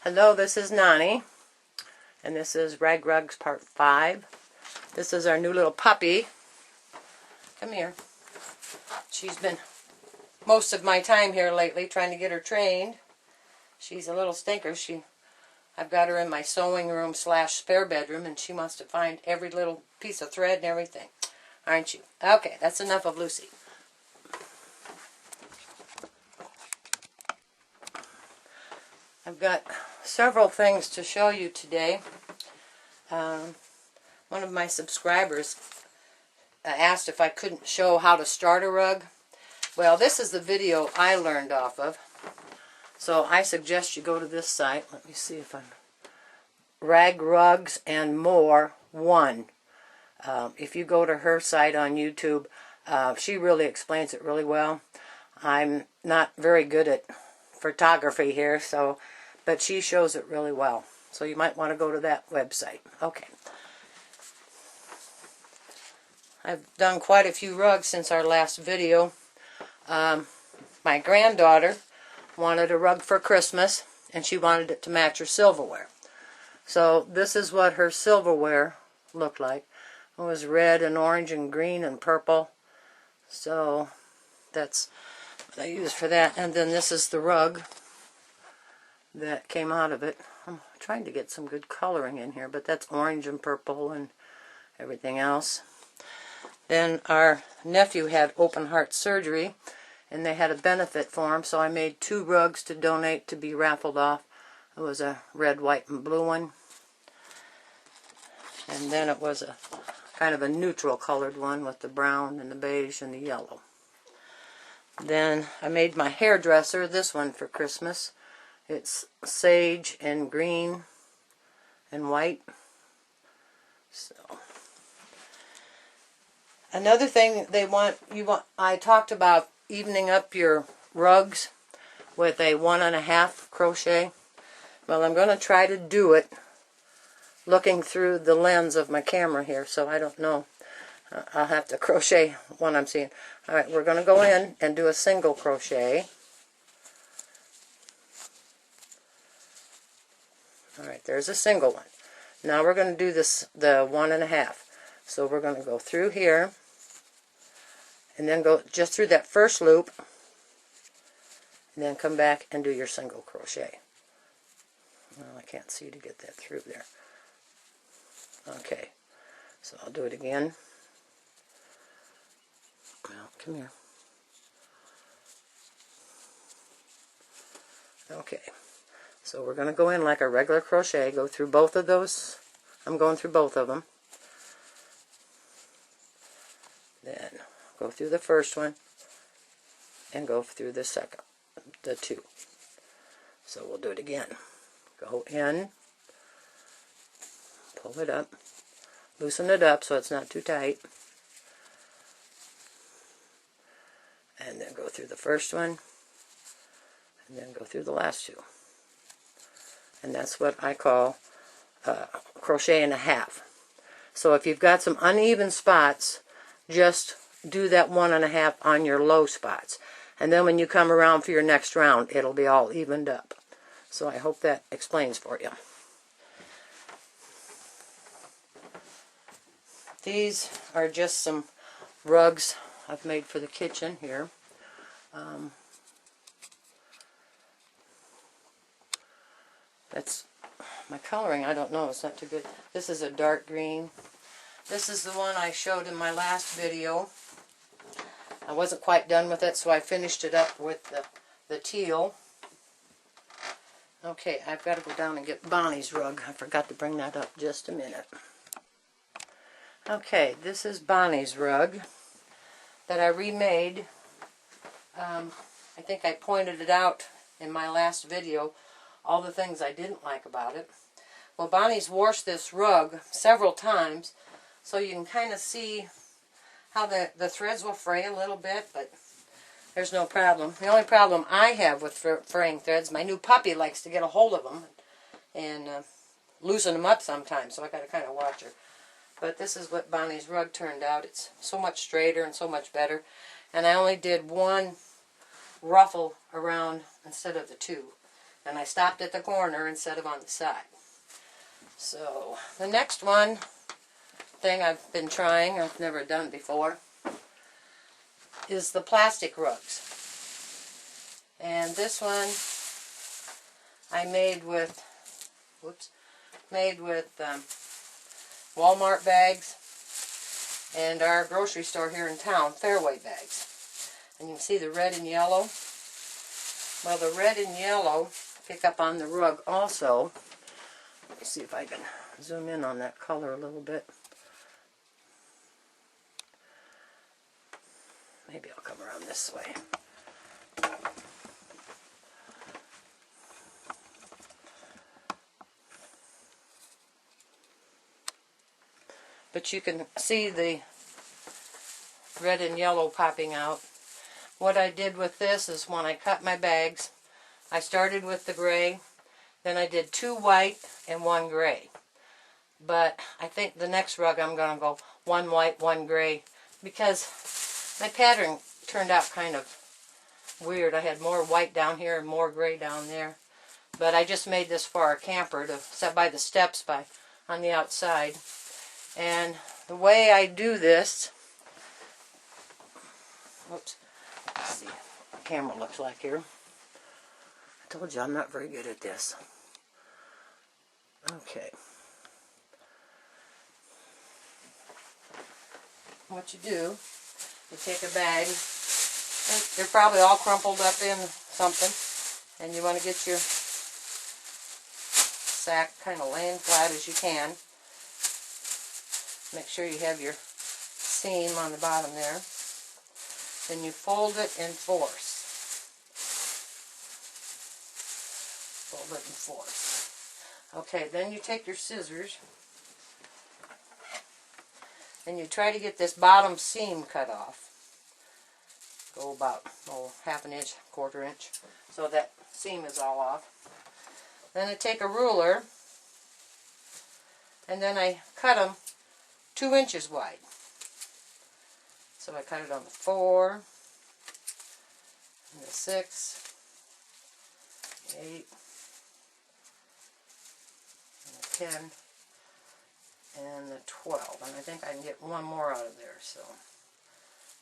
Hello, this is Nanie, and this is Rag Rugs Part 5. This is our new little puppy. Come here. She's been most of my time here lately trying to get her trained. She's a little stinker. I've got her in my sewing room / spare bedroom, and she wants to find every little piece of thread and everything. Aren't you? Okay, that's enough of Lucy. I've got several things to show you today. One of my subscribers asked if I couldn't show how to start a rug. Well, this is the video I learned off of. So I suggest you go to this site. Let me see if I'm... Rag Rugs and More 1. If you go to her site on YouTube, she really explains it really well. I'm not very good at photography here, but she shows it really well. So you might want to go to that website. Okay. I've done quite a few rugs since our last video. My granddaughter wanted a rug for Christmas, and she wanted it to match her silverware. So this is what her silverware looked like. It was red and orange and green and purple. So that's what I used for that. And then this is the rug that came out of it. I'm trying to get some good coloring in here, but that's orange and purple and everything else. Then our nephew had open heart surgery, and they had a benefit for him, so I made 2 rugs to donate to be raffled off. It was a red, white, and blue one. And then it was a kind of a neutral colored one with the brown and the beige and the yellow. Then I made my hairdresser, this one, for Christmas. It's sage and green and white. So another thing I talked about evening up your rugs with a 1.5 crochet. Well, I'm going to try to do it looking through the lens of my camera here, so I don't know. I'll have to crochet one I'm seeing. Alright, we're going to go in and do a single crochet. Alright, there's a single one. Now we're going to do the 1.5. So we're going to go through here, and then go just through that first loop, and then come back and do your single crochet. Well, I can't see to get that through there. Okay, so I'll do it again. Well, come here. Okay, so we're going to go in like a regular crochet, go through both of those. I'm going through both of them. Then go through the first one and go through the second, the 2. So we'll do it again. Go in, pull it up, loosen it up so it's not too tight, and then go through the first one, and then go through the last 2. And that's what I call crochet and a half. So if you've got some uneven spots, just do that 1.5 on your low spots. And then when you come around for your next round, it'll be all evened up. So I hope that explains for you. These are just some rugs I've made for the kitchen here. That's my coloring, I don't know, it's not too good. This is a dark green. This is the one I showed in my last video. I wasn't quite done with it, so I finished it up with the teal. Okay, I've got to go down and get Bonnie's rug. I forgot to bring that up just a minute. Okay, this is Bonnie's rug that I remade. I think I pointed it out in my last video, all the things I didn't like about it. Well, Bonnie's washed this rug several times, so you can kind of see how the threads will fray a little bit, but there's no problem. The only problem I have with fraying threads, my new puppy likes to get a hold of them and loosen them up sometimes, so I got to kind of watch her. But this is what Bonnie's rug turned out. It's so much straighter and so much better. And I only did 1 ruffle around instead of the 2. And I stopped at the corner instead of on the side. So the next thing I've been trying, I've never done before, is the plastic rugs. And this one I made with, Walmart bags and our grocery store here in town, Fairway bags. And you can see the red and yellow. Well, the red and yellow pick up on the rug also. Let me see if I can zoom in on that color a little bit. Maybe I'll come around this way. But you can see the red and yellow popping out. What I did with this is when I cut my bags, I started with the gray, then I did 2 white and 1 gray. But I think the next rug I'm going to go 1 white, 1 gray, because my pattern turned out kind of weird. I had more white down here and more gray down there. But I just made this for our camper to set by the steps on the outside. And the way I do this, let's see what the camera looks like here. I told you I'm not very good at this. Okay. What you do, you take a bag, and they're probably all crumpled up in something, and you want to get your sack kind of laying flat as you can. Make sure you have your seam on the bottom there. Then you fold it and force. Fold it and force. Okay, then you take your scissors and you try to get this bottom seam cut off. Go about half an inch, 1/4 inch, so that seam is all off. Then I take a ruler and then I cut them 2 inches wide. So I cut it on the 4, and the 6, 8, and the 10, and the 12. And I think I can get one more out of there, so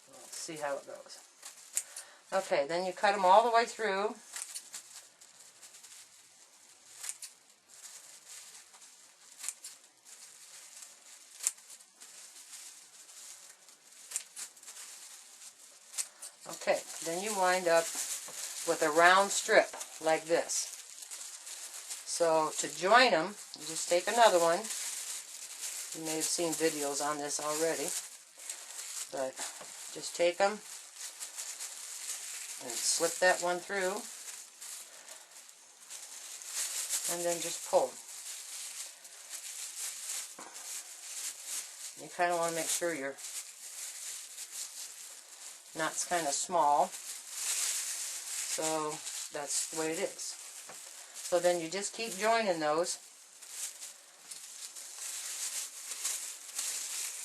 we'll see how it goes. Okay, then you cut them all the way through. Okay, then you wind up with a round strip like this. So to join them, you just take another one. You may have seen videos on this already, but just take them and slip that one through, and then just pull. You kind of want to make sure your knot's kind of small, so that's the way it is. So then you just keep joining those.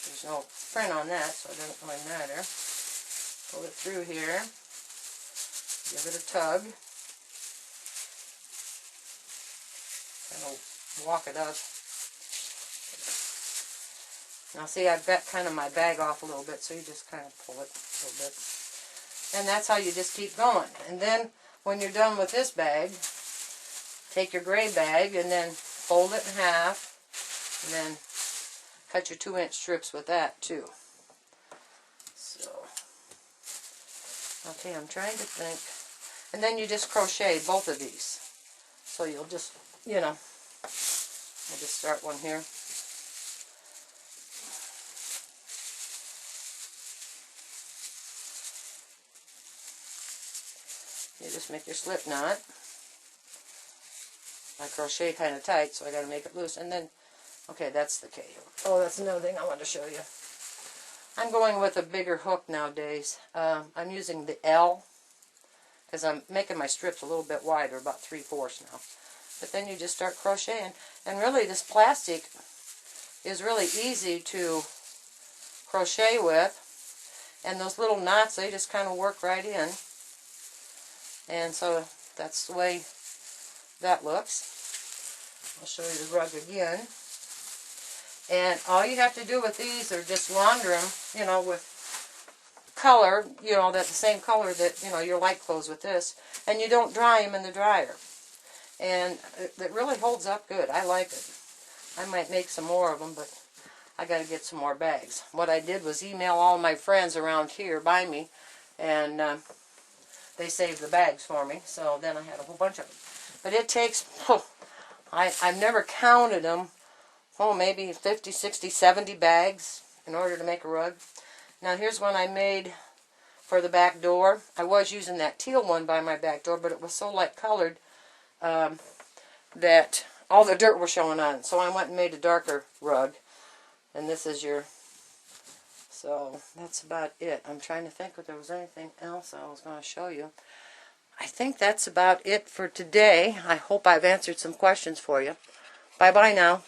There's no print on that, so it doesn't really matter. Pull it through here, give it a tug, kind of walk it up. Now see, I've got kind of my bag off a little bit, so you just kind of pull it a little bit. And that's how you just keep going. And then when you're done with this bag, take your gray bag and then fold it in half, and then cut your 2-inch strips with that too. So, okay, I'm trying to think. And then you just crochet both of these. So you'll just, you know, I'll just start one here. You just make your slip knot. I crochet kind of tight, so I got to make it loose. And then, okay, that's the K. Oh, that's another thing I want to show you. I'm going with a bigger hook nowadays. I'm using the L, because I'm making my strips a little bit wider, about 3/4 now. But then you just start crocheting. And really, this plastic is really easy to crochet with. And those little knots, they just kind of work right in. And so that's the way that looks. I'll show you the rug again. And all you have to do with these are just launder them, you know, with color, you know, that's the same color that, you know, your light clothes with this. And you don't dry them in the dryer. And it really holds up good. I like it. I might make some more of them, but I got to get some more bags. What I did was email all my friends around here by me, and they saved the bags for me. So then I had a whole bunch of them. But it takes, I've never counted them, maybe 50, 60, 70 bags in order to make a rug. Now here's one I made for the back door. I was using that teal one by my back door, but it was so light colored that all the dirt was showing on. So I went and made a darker rug. And this is your, so that's about it. I'm trying to think if there was anything else I was going to show you. I think that's about it for today. I hope I've answered some questions for you. Bye-bye now.